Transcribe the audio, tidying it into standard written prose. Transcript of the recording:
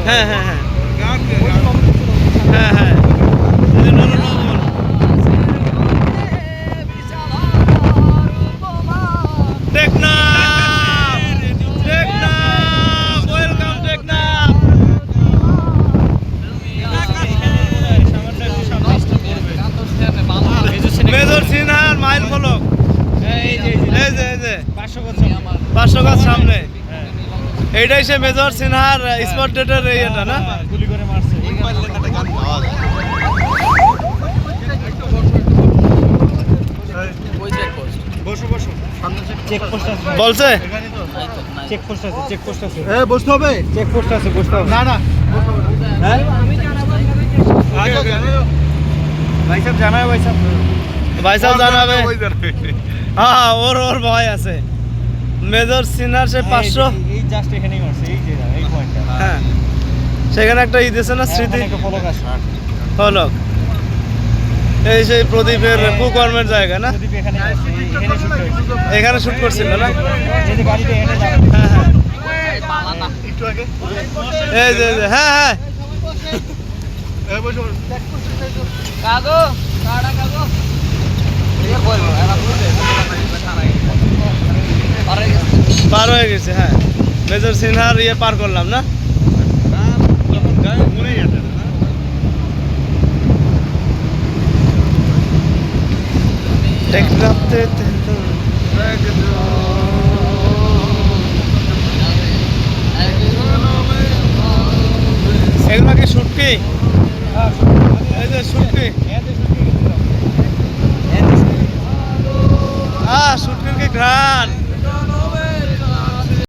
হ্যাঁ হ্যাঁ হ্যাঁ হ্যাঁ হ্যাঁ টেকনাফ টেকনাফ ওয়েলকাম টেকনাফ। মেজর সিনহার মাইল ফলক এই যে 500 গাছ সামনে। এইটাই সে মেজর সিনহার স্পট ডেটের এইটা না, গুলি করে মারছে। বলছে চেকপোস্ট আছে, চেকপোস্ট আছে, বসতে হবে, চেকপোস্ট আছে, বসতে হবে। না না ভাই সাহেব জানাবে, ভাই সাহেব জানাবে। হ্যাঁ ওর ভয় আছে। মেজর সিনহার সে 500 এই জাস্ট এখানেই মারছে, এই যে এই পয়েন্টটা। হ্যাঁ সেখানে একটা ই দিয়েছে না, স্মৃতি ফলক আছে, ফলক। এই সেই প্রদীপের কুকর্মের জায়গা না, প্রদীপ এখানে শুট করছিল না, এই যে গাড়িতে এনে যাবে। হ্যাঁ হ্যাঁ একটু আগে এই যে হ্যাঁ হ্যাঁ এই বসো কাগো কাড়া কাগো এই বলবো এরা বলতে পার হয়ে গেছে। হ্যাঁ মেজর সিনহার ইয়ে পার করলাম না, এগুলো কি শুটকি? এই যে শুটকি, শুটকির কি ঘ্রাণ।